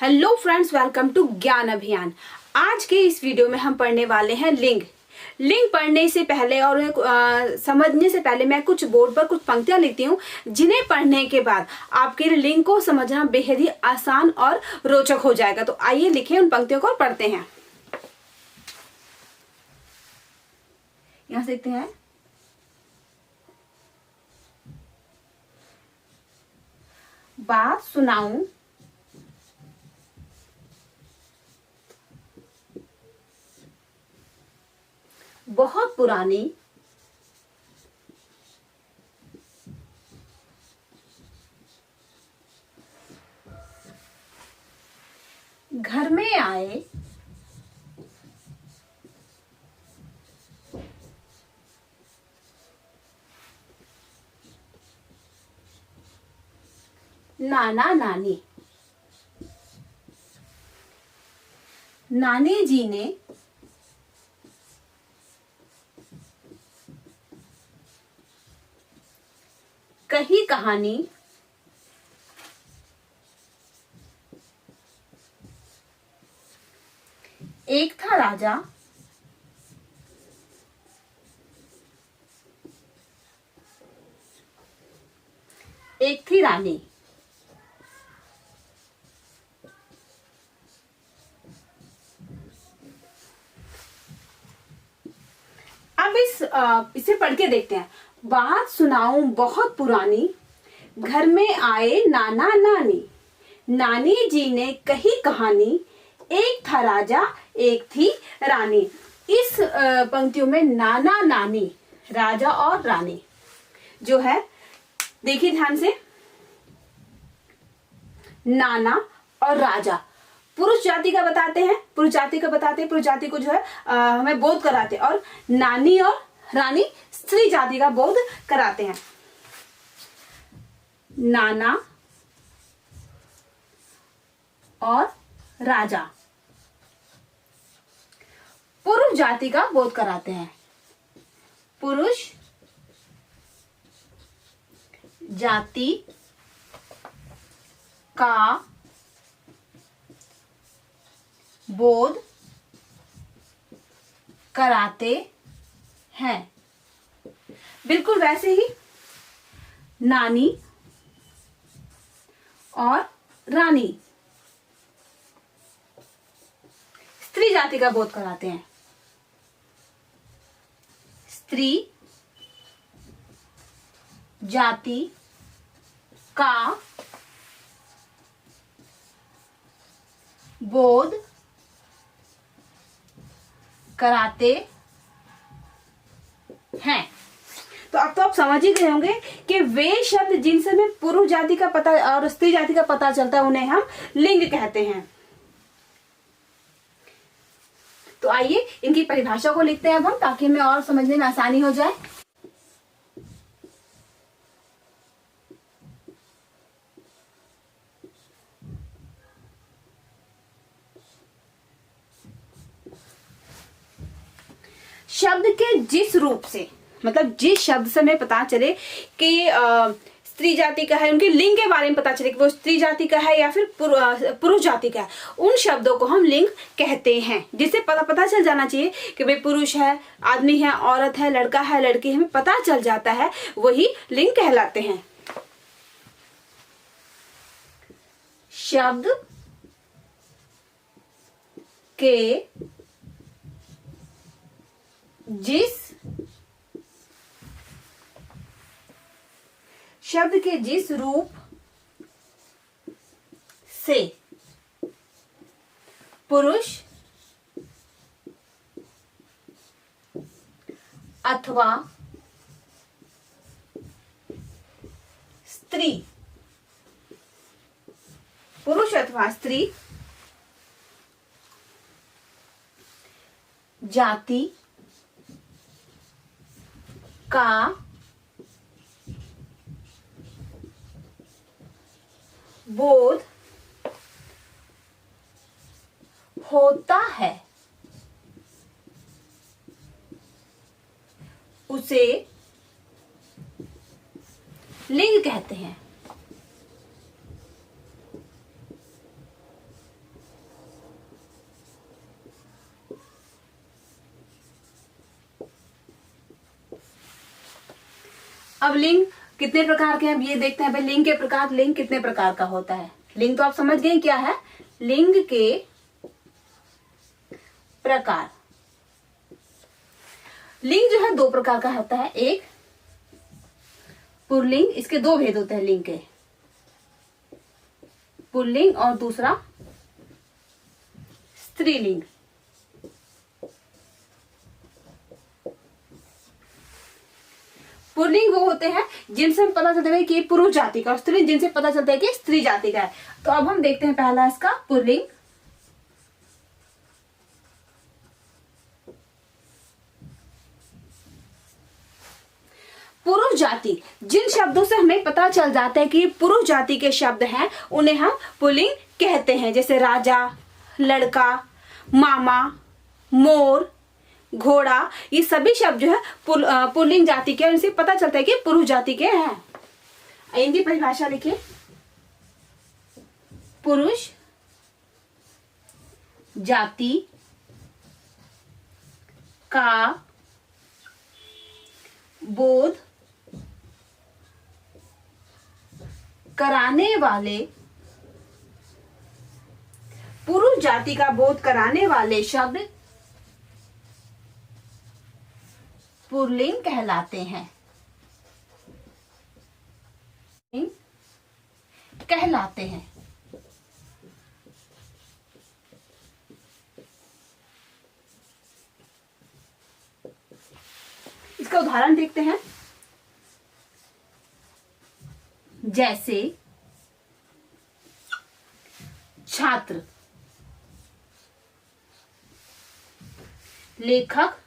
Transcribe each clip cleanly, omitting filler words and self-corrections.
Hello friends, welcome to ज्ञान अभियान। आज के इस वीडियो में हम पढ़ने वाले हैं लिंग। लिंग पढ़ने से पहले और समझने से पहले मैं कुछ बोर्ड पर कुछ पंक्तियां लिखती हूँ, जिन्हें पढ़ने के बाद आपके लिंग को समझना बेहद ही आसान और रोचक हो जाएगा। तो आइए लिखें उन पंक्तियों को और पढ़ते हैं। यहां से लिखते हैं, बात सुनाऊं बहुत पुरानी घर में आए नाना नानी। नानी जी ने कही कहानी एक था राजा एक थी रानी। अब इसे पढ़ के देखते हैं। बात सुनाऊं बहुत पुरानी, घर में आए नाना नानी। नानी जी ने कही कहानी, एक था राजा एक थी रानी। इस पंक्तियों में नाना नानी, राजा और रानी जो है, देखिए ध्यान से, नाना और राजा पुरुष जाति का बताते हैं, पुरुष जाति को जो है हमें बोध कराते हैं, और नानी और रानी स्त्री जाति का बोध कराते हैं। नाना और राजा पुरुष जाति का बोध कराते हैं। पुरुष जाति का बोध कराते हैं। बिल्कुल वैसे ही नानी और रानी स्त्री जाति का बोध कराते हैं। स्त्री जाति का बोध कराते हैं। तो अब तो आप समझ ही गए होंगे कि वे शब्द जिनसे हमें पुरुष जाति का पता और स्त्री जाति का पता चलता है, उन्हें हम लिंग कहते हैं। तो आइए इनकी परिभाषा को लिखते हैं अब हम, ताकि हमें और समझने में आसानी हो जाए। शब्द के जिस रूप से, मतलब जिस शब्द से हमें पता चले कि स्त्री जाति का है, उनके लिंग के बारे में पता चले कि वो स्त्री जाति का है या फिर पुरुष जाति का है, उन शब्दों को हम लिंग कहते हैं। जिससे पता चल जाना चाहिए कि भाई पुरुष है, आदमी है, औरत है, लड़का है, लड़की, हमें पता चल जाता है, वही लिंग कहलाते हैं। शब्द के जिस रूप से पुरुष अथवा स्त्री, पुरुष अथवा स्त्री जाति का बोध होता है, उसे लिंग कहते हैं। अब लिंग कितने प्रकार के हैं ये देखते हैं भाई। लिंग के प्रकार, लिंग कितने प्रकार का होता है। लिंग तो आप समझ गए क्या है। लिंग के प्रकार, लिंग जो है दो प्रकार का होता है। एक पुल्लिंग, इसके दो भेद होते हैं लिंग के, पुल्लिंग और दूसरा स्त्रीलिंग। पुल्लिंग वो होते हैं जिनसे हम पता चलता है कि पुरुष जाति का, और स्त्रीलिंग जिनसे पता चलता है कि स्त्री जाति का है। तो अब हम देखते हैं पहला इसका पुल्लिंग। पुरुष जाति, जिन शब्दों से हमें पता चल जाता है कि पुरुष जाति के शब्द हैं उन्हें हम पुल्लिंग कहते हैं। जैसे राजा, लड़का, मामा, मोर, घोड़ा, ये सभी शब्द जो है पुल्लिंग जाति के, इनसे पता चलता है कि पुरुष जाति के हैं। इनकी परिभाषा लिखिए। पुरुष जाति का बोध कराने वाले, पुरुष जाति का बोध कराने वाले शब्द पुल्लिंग कहलाते हैं, कहलाते हैं। इसका उदाहरण देखते हैं। जैसे छात्र, लेखक,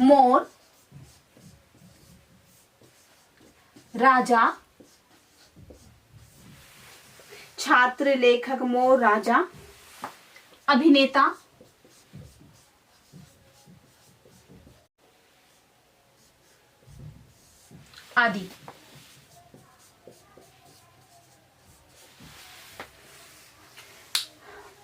मोर, राजा, छात्र, लेखक, मोर, राजा, अभिनेता, आदि।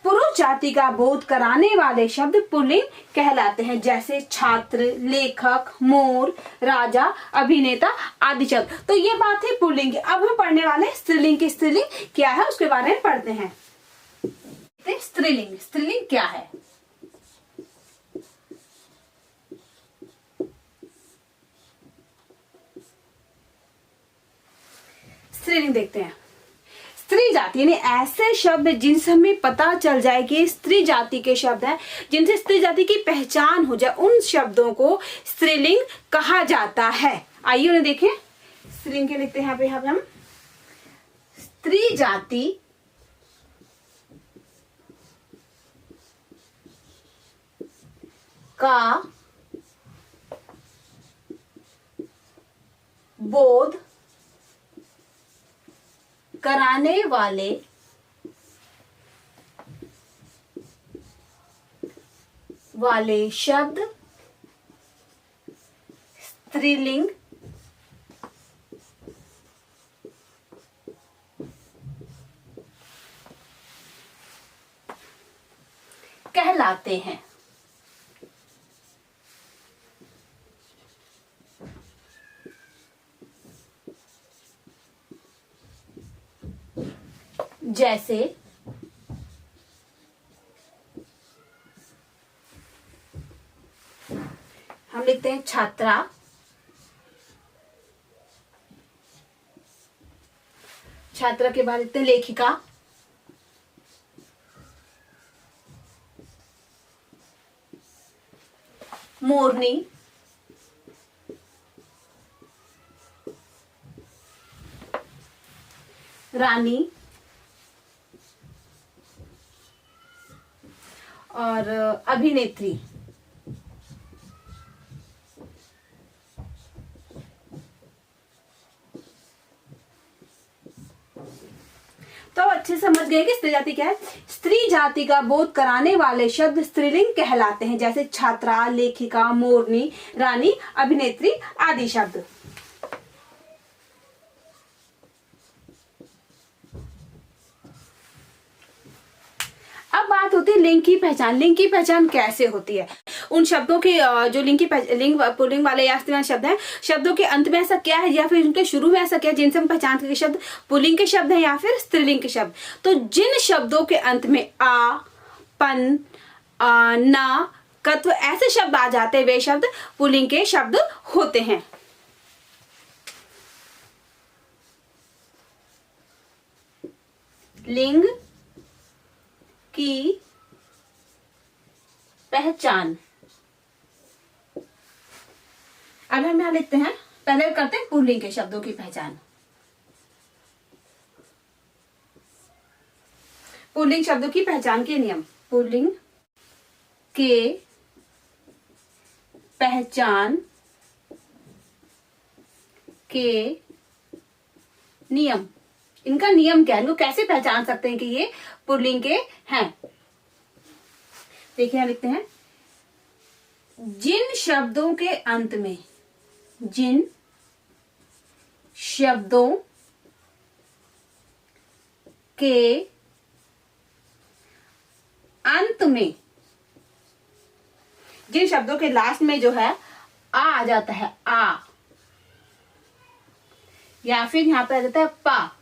पुरुष जाति का बोध कराने वाले शब्द पुल्लिंग कहलाते हैं। जैसे छात्र, लेखक, मोर, राजा, अभिनेता आदि शब्द। तो ये बात है पुल्लिंग की। अब हम पढ़ने वाले हैं स्त्रीलिंग की। स्त्रीलिंग क्या है उसके बारे में पढ़ते हैं। स्त्रीलिंग, स्त्रीलिंग क्या है। स्त्रीलिंग देखते हैं। स्त्री जाति यानी ऐसे शब्द जिनसे हमें पता चल जाए कि स्त्री जाति के शब्द हैं, जिनसे स्त्री जाति की पहचान हो जाए, उन शब्दों को स्त्रीलिंग कहा जाता है। आइए उन्हें देखें। स्त्रीलिंग के लिखते हैं यहाँ पे हम स्त्री जाति का बोध कराने वाले शब्द स्त्रीलिंग कहलाते हैं। जैसे हम लिखते हैं छात्रा, छात्रा के बाद लिखते हैं लेखिका, मोरनी, रानी और अभिनेत्री। तो अच्छे से समझ गए कि स्त्री जाति क्या है। स्त्री जाति का बोध कराने वाले शब्द स्त्रीलिंग कहलाते हैं। जैसे छात्रा, लेखिका, मोरनी, रानी, अभिनेत्री आदि शब्द। अब बात बात होती है लिंग की पहचान। लिंग की पहचान कैसे होती है? उन शब्दों के जो लिंग की लिंग पुल्लिंग वाले या स्त्रीलिंग शब्द हैं, शब्दों के अंत में ऐसा क्या है या फिर उनके शुरू में ऐसा क्या है जिनसे हम पहचान के शब्द पुल्लिंग के शब्द हैं या फिर स्त्रीलिंग के शब्द। तो जिन शब्दों के अंत में आ, पन, ना, कत्व ऐसे शब्द आ जाते हैं, वे शब्द पुल्लिंग के शब्द होते हैं। लिंग की पहचान। अब हम यहां लिखते हैं, पहले करते हैं पुल्लिंग के शब्दों की पहचान। पुल्लिंग शब्दों की पहचान के नियम। पुल्लिंग के पहचान के नियम। इनका नियम क्या है, इनको कैसे पहचान सकते हैं कि ये पुल्लिंग के हैं? देखिए यहां लिखते हैं, जिन शब्दों के अंत में, जिन शब्दों के अंत में, जिन शब्दों के लास्ट में जो है आ जाता है, आ, या फिर यहां पे आ जाता है पा,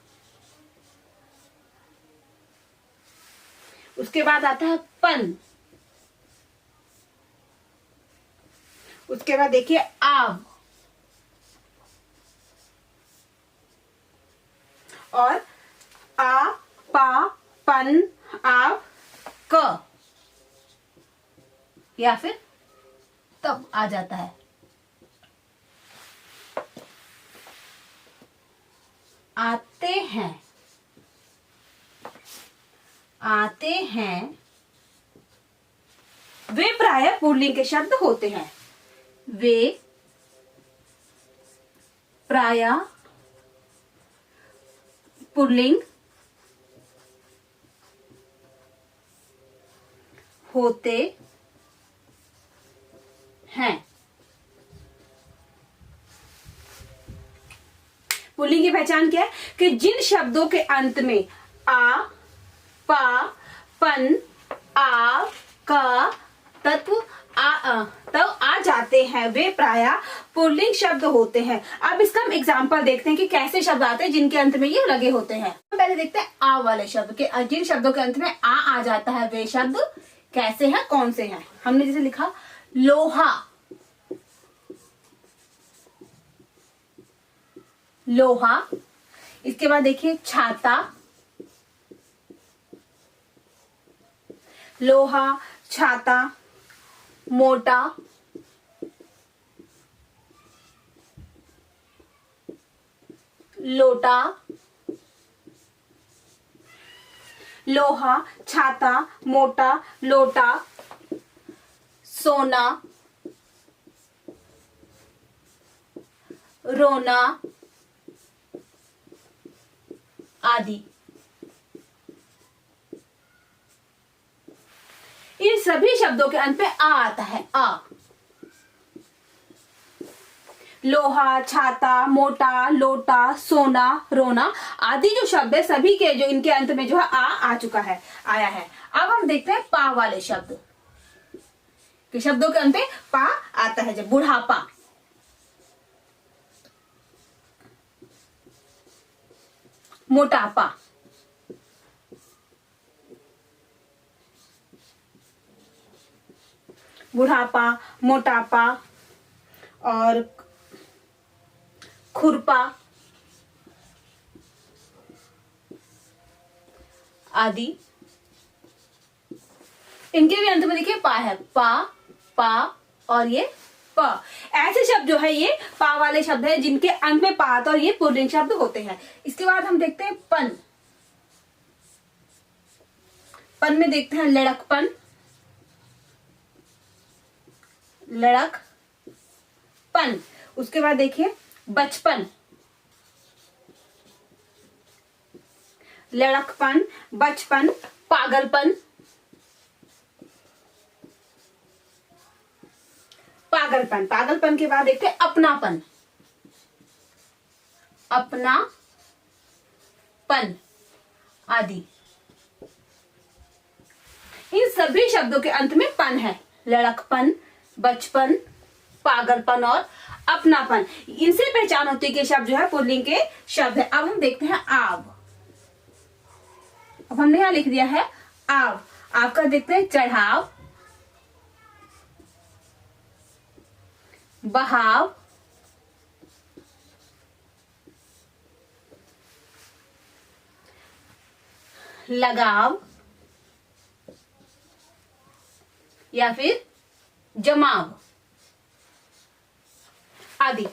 उसके बाद आता है पन, उसके बाद देखिए आव, और आ, पा, पन, आव, क, या फिर तब आ जाता है। आते हैं, आते हैं, वे प्रायः पुल्लिंग के शब्द होते हैं। वे प्रायः पुल्लिंग होते हैं। पुल्लिंग की पहचान क्या है कि जिन शब्दों के अंत में आ, पा, पन, आ, का तत्व तब आ जाते हैं, वे प्रायः पुल्लिंग शब्द होते हैं। अब इसका हम एग्जाम्पल देखते हैं कि कैसे शब्द आते हैं जिनके अंत में ये लगे होते हैं। पहले देखते हैं आ वाले शब्द के, जिन शब्दों के अंत में आ जाता है वे शब्द कैसे हैं, कौन से हैं। हमने जैसे लिखा लोहा, लोहा। इसके बाद देखिए छाता, लोहा, छाता, मोटा, लोटा, लोहा, छाता, मोटा, लोटा, सोना, रोना आदि। इन सभी शब्दों के अंत पे आ आता है, आ। लोहा, छाता, मोटा, लोटा, सोना, रोना आदि जो शब्द है सभी के जो इनके अंत में जो है आ चुका है, आया है। अब हम देखते हैं पा वाले शब्द कि शब्दों के अंत पे पा आता है। जब बुढ़ापा, मोटापा, बुढ़ापा, मोटापा और खुरपा आदि। इनके भी अंत में देखिए पा है, पा, पा और ये प। ऐसे शब्द जो है ये पा वाले शब्द है जिनके अंत में पा आता और ये पुल्लिंग शब्द होते हैं। इसके बाद हम देखते हैं पन। पन में देखते हैं लड़कपन, लड़कपन। उसके बाद देखिए बचपन, लड़कपन, बचपन, पागलपन, पागलपन। पागलपन के बाद देखते हैं अपनापन, अपनापन आदि। इन सभी शब्दों के अंत में पन है। लड़कपन, बचपन, पागलपन और अपनापन, इनसे पहचान होती है कि शब्द जो है पुल्लिंग के शब्द है। अब हम देखते हैं आव। अब हमने यहां लिख दिया है आव। आव का देखते हैं चढ़ाव, बहाव, लगाव या फिर जमाव आदि।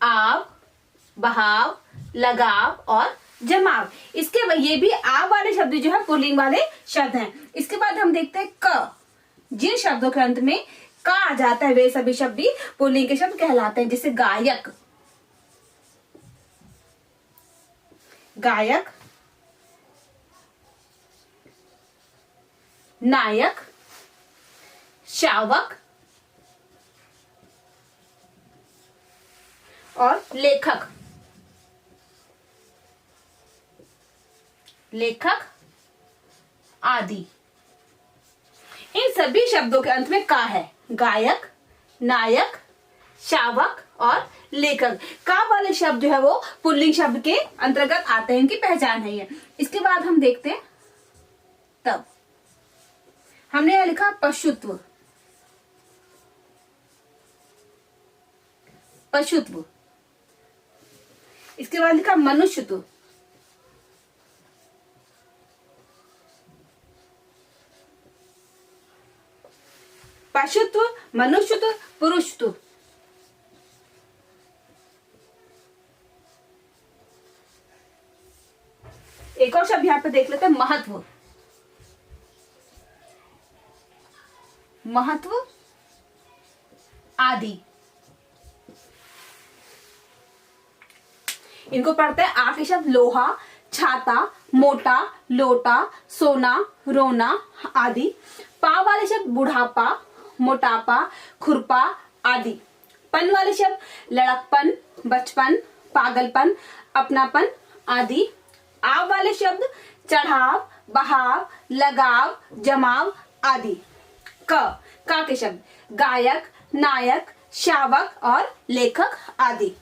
आव, बहाव, लगाव और जमाव, इसके ये भी आव वाले शब्द जो है पुल्लिंग वाले शब्द हैं। इसके बाद हम देखते हैं क। जिन शब्दों के अंत में क आ जाता है वे सभी शब्द भी पुल्लिंग के शब्द कहलाते हैं। जैसे गायक, गायक, नायक, शावक और लेखक। लेखक आदि। इन सभी शब्दों के अंत में का है। गायक, नायक, शावक और लेखक, का वाले शब्द जो है वो पुल्लिंग शब्द के अंतर्गत आते हैं, इनकी पहचान है ये। इसके बाद हम देखते हैं तब। हमने यहां लिखा पशुत्व, पशुत्व। इसके बाद लिखा मनुष्यत्व, पशुत्व, मनुष्यत्व, पुरुषत्व। एक और शब्द यहां पे देख लेते हैं महत्व, महत्व आदि। इनको पढ़ते हैं आ के शब्द लोहा, छाता, मोटा, लोटा, सोना, रोना आदि। पा वाले शब्द बुढ़ापा, मोटापा, खुरपा आदि। पन वाले शब्द लड़कपन, बचपन, पागलपन, अपनापन आदि। आव वाले शब्द चढ़ाव, बहाव, लगाव, जमाव आदि। का के शब्द गायक, नायक, शावक और लेखक आदि।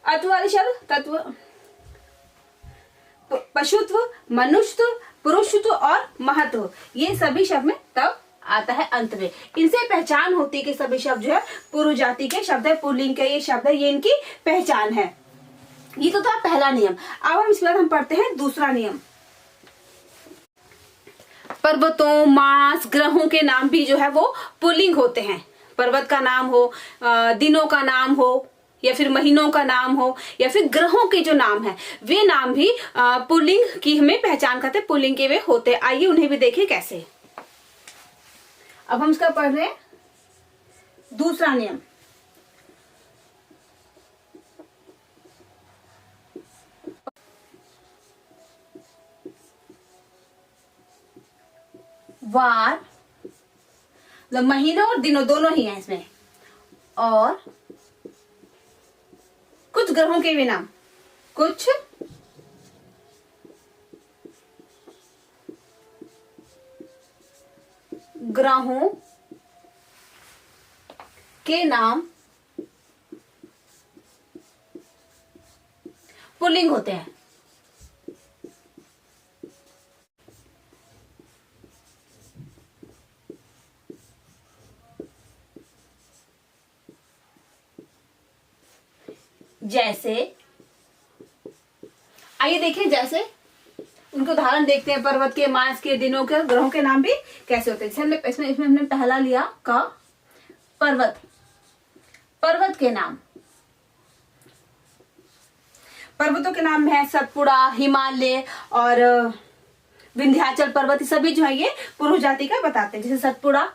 अत्व वाले शब्द तत्व, पशुत्व, मनुष्यत्व, पुरुषत्व और महत्व, ये सभी शब्द में तब आता है अंत में। इनसे पहचान होती है कि सभी शब्द जो है पुरुष जाति के शब्द है, पुल्लिंग के ये शब्द है, ये इनकी पहचान है। ये तो था पहला नियम। अब हम इसके बाद हम पढ़ते हैं दूसरा नियम। पर्वतों, मास, ग्रहों के नाम भी जो है वो पुल्लिंग होते हैं। पर्वत का नाम हो, दिनों का नाम हो, या फिर महीनों का नाम हो, या फिर ग्रहों के जो नाम है वे नाम भी पुल्लिंग की हमें पहचान करते, पुल्लिंग के वे होते। आइए उन्हें भी देखें कैसे। अब हम इसका पढ़ रहे हैं दूसरा नियम। वार, मतलब महीनों और दिनों दोनों ही हैं इसमें, और कुछ ग्रहों के भी नाम, कुछ ग्रहों के नाम पुल्लिंग होते हैं। जैसे आइए देखिए, जैसे उनके उदाहरण देखते हैं। पर्वत के, मास के, दिनों के, ग्रहों के नाम भी कैसे होते हैं। जैसे हमने इसमें हमने पहला लिया का पर्वत। पर्वत के नाम, पर्वतों के नाम है सतपुड़ा, हिमालय और विंध्याचल पर्वत। ये सभी जो है ये पुरुष जाति का बताते हैं। जैसे सतपुड़ा,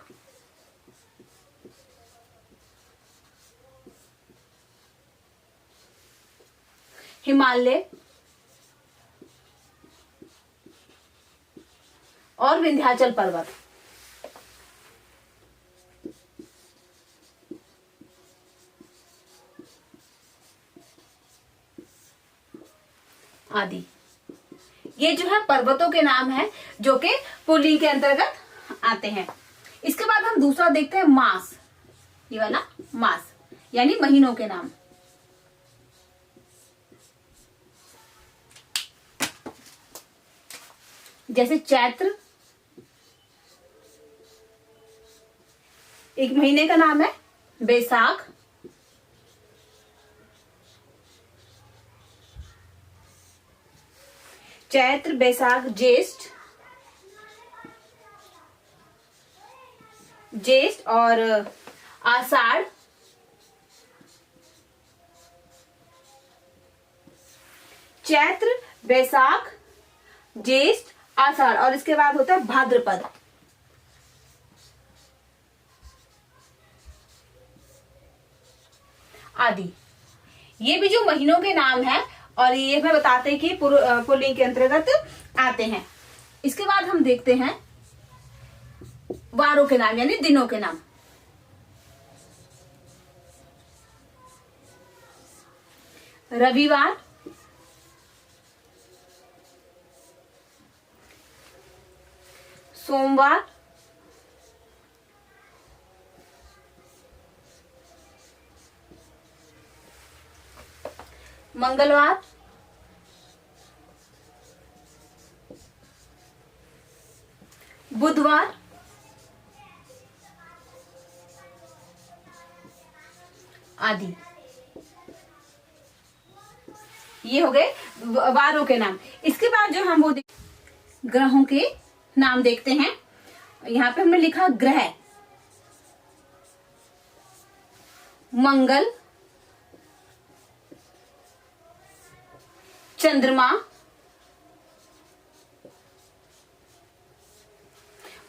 हिमालय और विंध्याचल पर्वत। आदि। ये जो है पर्वतों के नाम है जो कि पुल्लिंग के अंतर्गत आते हैं। इसके बाद हम दूसरा देखते हैं मास, ये वाला मास यानी महीनों के नाम। जैसे चैत्र एक महीने का नाम है, बैसाख, चैत्र, बैसाख, ज्येष्ठ और आषाढ़, चैत्र, बैसाख, ज्येष्ठ, आषाढ़ और इसके बाद होता है भाद्रपद। आदि। ये भी जो महीनों के नाम है और ये हमें बताते हैं कि पुल्लिंग के अंतर्गत आते हैं। इसके बाद हम देखते हैं वारों के नाम यानी दिनों के नाम। रविवार, सोमवार, मंगलवार, बुधवार, आदि। ये हो गए वारों के नाम। इसके बाद जो हम वो ग्रहों के नाम देखते हैं। यहां पे हमने लिखा ग्रह, मंगल, चंद्रमा,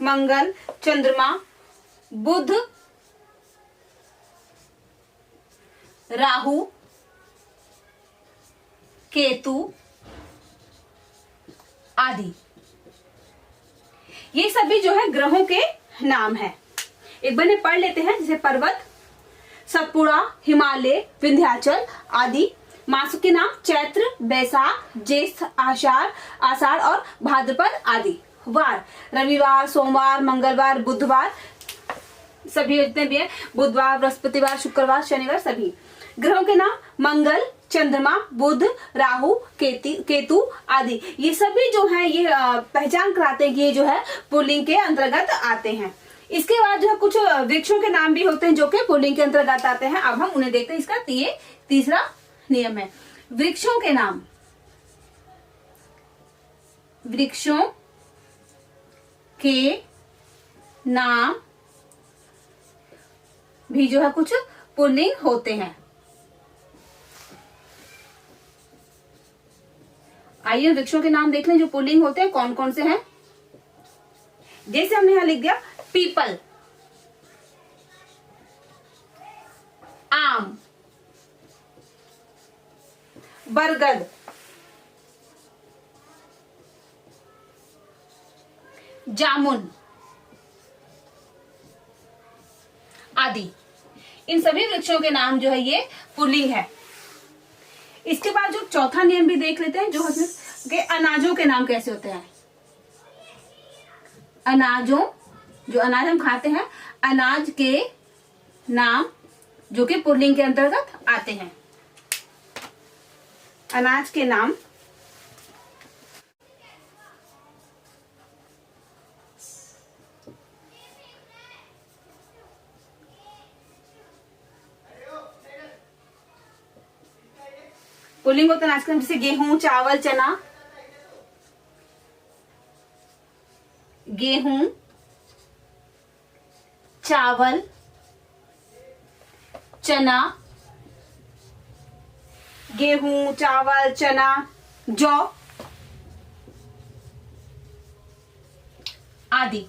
मंगल, चंद्रमा, बुध, राहु, केतु आदि। ये सभी जो है ग्रहों के नाम है। एक बार पढ़ लेते हैं, जैसे पर्वत, सतपुड़ा, हिमालय, विंध्याचल आदि। मासों के नाम चैत्र, बैसाख, ज्येष्ठ, आषाढ़ और भाद्रपद आदि। वार, रविवार, सोमवार, मंगलवार, बुधवार, सभी जितने भी है, बुधवार, बृहस्पतिवार, शुक्रवार, शनिवार, सभी। ग्रहों के नाम मंगल, चंद्रमा, बुध, राहु, केतु आदि। ये सभी जो है ये पहचान कराते हैं कि ये जो है पुल्लिंग के अंतर्गत आते हैं। इसके बाद जो है कुछ वृक्षों के नाम भी होते हैं जो कि पुल्लिंग के अंतर्गत आते हैं। अब हम उन्हें देखते हैं। इसका ये तीसरा नियम है। वृक्षों के नाम, वृक्षों के नाम भी जो है कुछ पुल्लिंग होते हैं। आइए वृक्षों के नाम देख लें जो पुल्लिंग होते हैं, कौन कौन से हैं। जैसे हमने यहां लिख दिया पीपल, आम, बरगद, जामुन आदि। इन सभी वृक्षों के नाम जो है ये पुल्लिंग है। इसके बाद जो चौथा नियम भी देख लेते हैं, जो है अनाजों के नाम कैसे होते हैं। अनाजों, जो अनाज हम खाते हैं, अनाज के नाम जो कि पुल्लिंग के अंतर्गत आते हैं। अनाज के नाम पुल्लिंग होता है अनाज के नाम, जैसे गेहूं, चावल, चना। गेहूं, चावल, चना, गेहूं, चावल, चना, जौ आदि।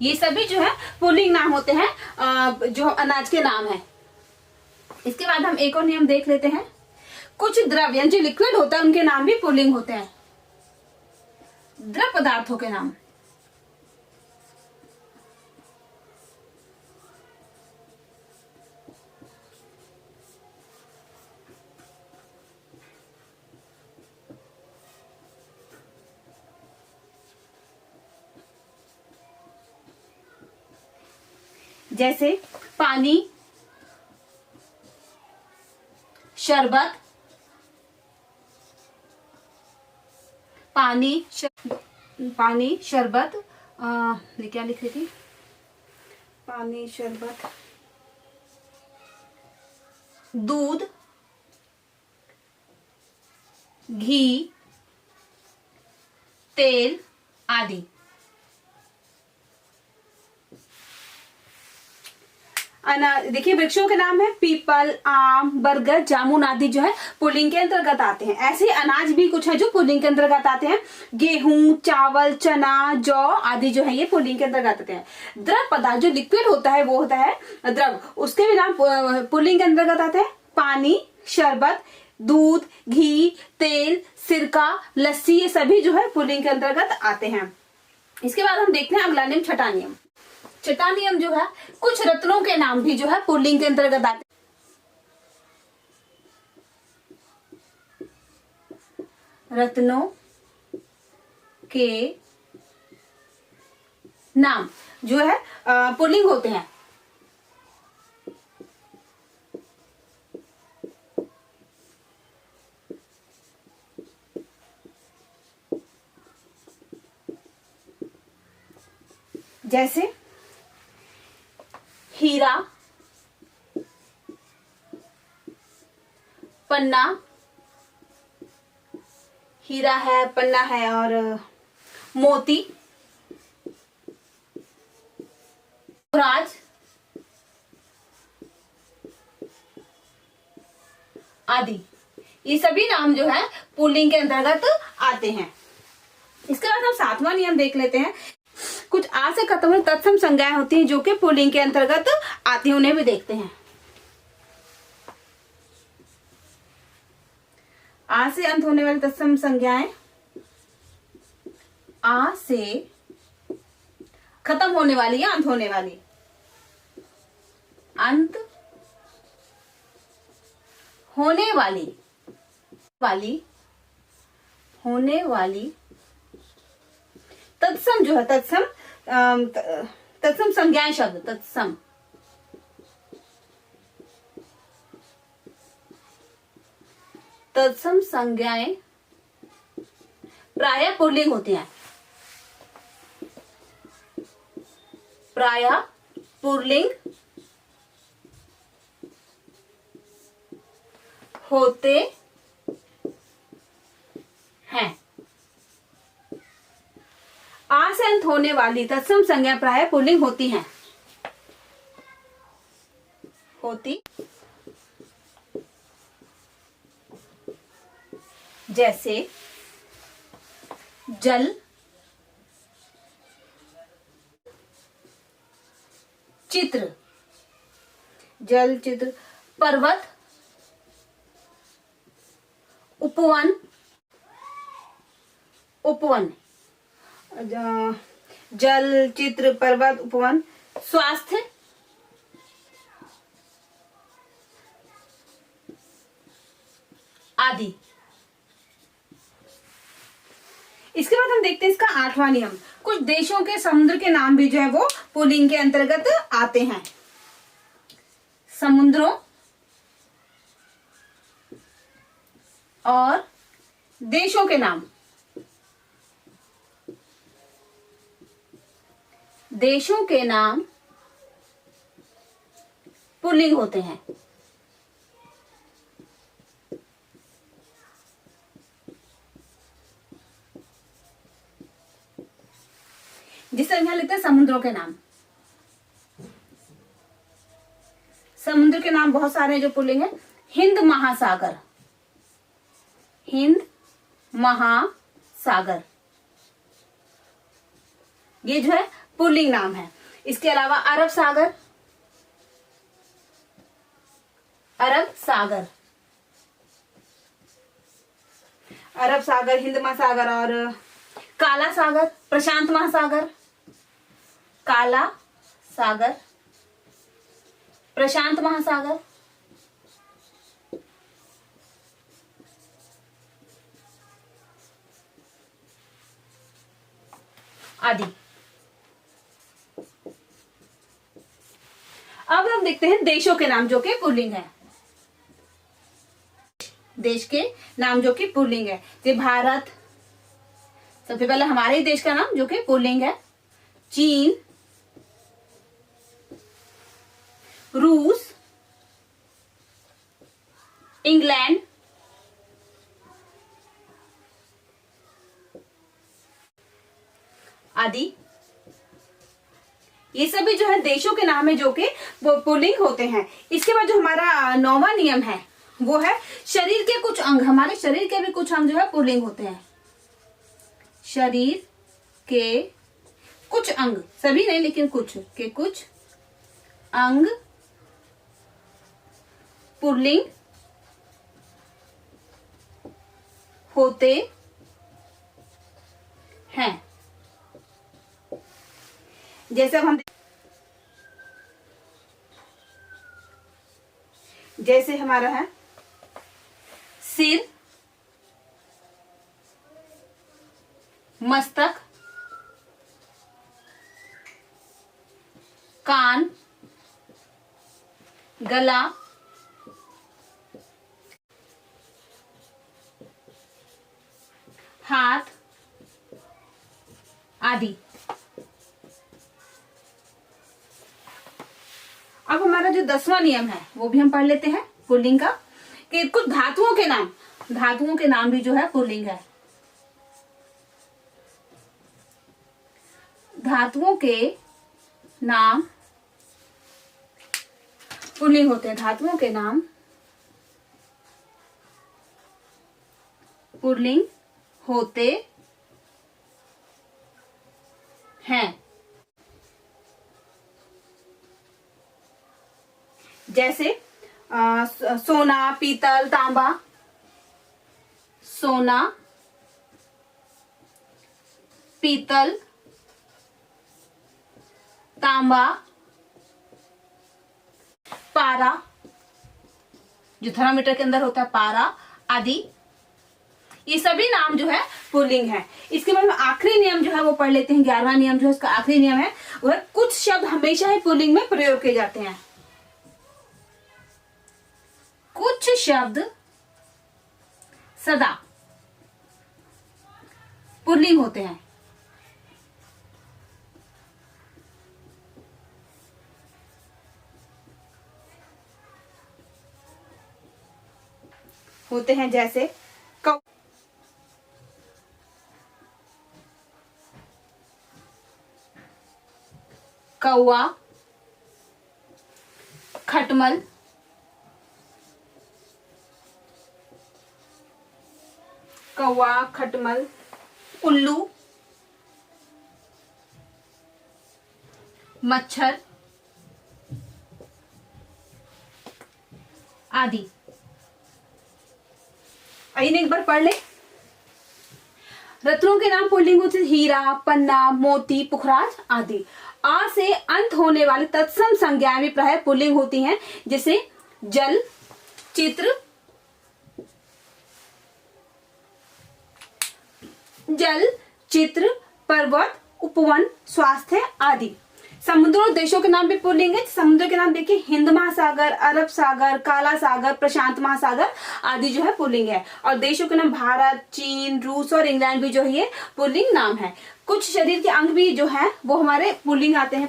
ये सभी जो है पुल्लिंग नाम होते हैं, जो अनाज के नाम है। इसके बाद हम एक और नियम देख लेते हैं। कुछ द्रव्य जो लिक्विड होता है उनके नाम भी पुल्लिंग होते हैं। द्रव पदार्थों के नाम, जैसे पानी, शरबत, पानी शरबत, ये क्या लिख रही थी, पानी शरबत, दूध, घी, तेल आदि। देखिए वृक्षों के नाम है पीपल, आम, बरगद, जामुन आदि जो है पुल्लिंग के अंतर्गत आते हैं। ऐसे अनाज भी कुछ है जो पुल्लिंग के अंतर्गत आते हैं। गेहूं, चावल, चना, जौ आदि जो है ये पुल्लिंग के अंतर्गत आते हैं। द्रव पदार्थ जो लिक्विड होता है वो होता है द्रव, उसके भी नाम पुल्लिंग के अंतर्गत आते हैं। पानी, शरबत, दूध, घी, तेल, सिरका, लस्सी, ये सभी जो है पुल्लिंग के अंतर्गत आते हैं। इसके बाद हम देखते हैं अगला नियम, छठा नियम। छठा नियम जो है कुछ रत्नों के नाम भी जो है पुल्लिंग के अंतर्गत आते हैं। रत्नों के नाम जो है पुल्लिंग होते हैं। जैसे हीरा, पन्ना, हीरा है, पन्ना है, और मोती, राज आदि, ये सभी नाम जो है पुल्लिंग के अंतर्गत आते हैं। इसके बाद हम सातवां नियम देख लेते हैं। कुछ आ से खत्म होने तत्सम संज्ञाएं होती हैं जो कि पुल्लिंग के अंतर्गत आती हैं, उन्हें भी देखते हैं। आ से अंत होने वाली तत्सम संज्ञाएं, आ से खत्म होने वाली या अंत होने वाली, अंत होने वाली, होने वाली तत्सम जो है तत्सम संज्ञाएं शब्द, तत्सम संज्ञाएं प्रायः पुल्लिंग होती हैं, प्रायः पुल्लिंग होते हैं। आ से अंत होने वाली तत्सम संज्ञा प्रायः पुल्लिंग होती हैं, जैसे जल, चित्र, जल चित्र, पर्वत, उपवन, जल चित्र पर्वत उपवन, स्वास्थ्य, आदि। इसके बाद हम देखते हैं इसका आठवां नियम। कुछ देशों के समुद्र के नाम भी जो है वो पुल्लिंग के अंतर्गत आते हैं। समुद्रों और देशों के नाम, देशों के नाम पुल्लिंग होते हैं। जिस तरह यहां लिखते हैं समुद्रों के नाम, समुद्र के नाम बहुत सारे हैं जो पुल्लिंग है। हिंद महासागर, हिंद महासागर, ये जो है पुल्लिंग नाम है। इसके अलावा अरब सागर, अरब सागर, अरब सागर, हिंद महासागर, और काला सागर, प्रशांत महासागर, काला सागर, प्रशांत महासागर, आदि। देखते हैं देशों के नाम जो कि पुल्लिंग है। देश के नाम जो कि पुल्लिंग है, जैसे भारत, सबसे पहले हमारे देश का नाम जो कि पुल्लिंग है। चीन, रूस, इंग्लैंड, आदि। ये सभी जो है देशों के नाम है जो कि वो पुल्लिंग होते हैं। इसके बाद जो हमारा 9वां नियम है वो है शरीर के कुछ अंग, हमारे शरीर के भी कुछ अंग जो है पुल्लिंग होते हैं। शरीर के कुछ अंग, सभी नहीं लेकिन कुछ के कुछ अंग पुल्लिंग होते हैं। जैसे अब हम जैसे हमारा है सिर, मस्तक, कान, गला, हाथ आदि। अब हमारा जो 10वां नियम है वो भी हम पढ़ लेते हैं पुल्लिंग का, कि कुछ धातुओं के नाम भी जो है पुल्लिंग है। धातुओं के नाम पुल्लिंग होते हैं। धातुओं के नाम पुल्लिंग होते हैं। जैसे सोना, पीतल, तांबा। सोना, पीतल, तांबा, पारा, जो थर्मामीटर के अंदर होता है पारा आदि। ये सभी नाम जो है पुल्लिंग है। इसके बाद में आखिरी नियम जो है वो पढ़ लेते हैं। 11वां नियम जो है उसका आखिरी नियम है वो है कुछ शब्द हमेशा ही पुल्लिंग में प्रयोग किए जाते हैं। कुछ शब्द सदा पुल्लिंग होते हैं। जैसे कौवा, खटमल, उल्लू, मच्छर आदि। आइए एक बार पढ़ ले। रत्नों के नाम पुल्लिंग होते हैं हीरा, पन्ना, मोती, पुखराज आदि। आ से अंत होने वाले तत्सम संज्ञाएं भी प्रायः पुल्लिंग होती हैं, जैसे जल, चित्र, पर्वत, उपवन, स्वास्थ्य आदि। समुद्रों और देशों के नाम भी पुल्लिंग है। समुद्र के नाम देखिए हिंद महासागर, अरब सागर, काला सागर, प्रशांत महासागर आदि जो है पुल्लिंग है। और देशों के नाम भारत, चीन, रूस और इंग्लैंड भी जो है ये पुल्लिंग नाम है। कुछ शरीर के अंग भी जो है वो हमारे पुल्लिंग में आते हैं,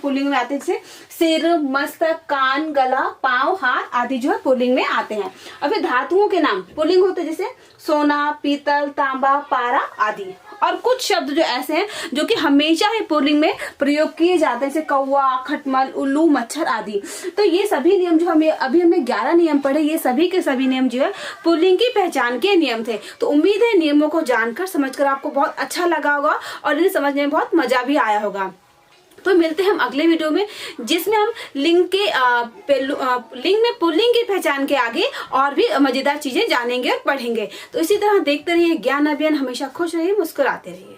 जैसे सिर, मस्तक, कान, गला, पांव, हाथ आदि जो है पुल्लिंग में आते हैं। अब धातुओं के नाम पुल्लिंग होते हैं, जैसे सोना, पीतल, तांबा, पारा आदि। और कुछ शब्द जो ऐसे हैं जो कि हमेशा ही पुल्लिंग में प्रयोग किए जाते हैं, जैसे कौवा, खटमल, उल्लू, मच्छर आदि। तो ये सभी नियम जो हमने 11 नियम पढ़े, ये सभी के सभी नियम जो है पुल्लिंग की पहचान के नियम थे। तो उम्मीद है नियमों को जानकर समझकर आपको बहुत अच्छा लगा होगा और इन्हें समझने में बहुत मजा भी आया होगा। तो मिलते हैं हम अगले वीडियो में, जिसमें हम लिंग में पुल्लिंग की पहचान के आगे और भी मजेदार चीजें जानेंगे और पढ़ेंगे। तो इसी तरह देखते रहिए ज्ञान अभियान। हमेशा खुश रहिए, मुस्कुराते रहिए।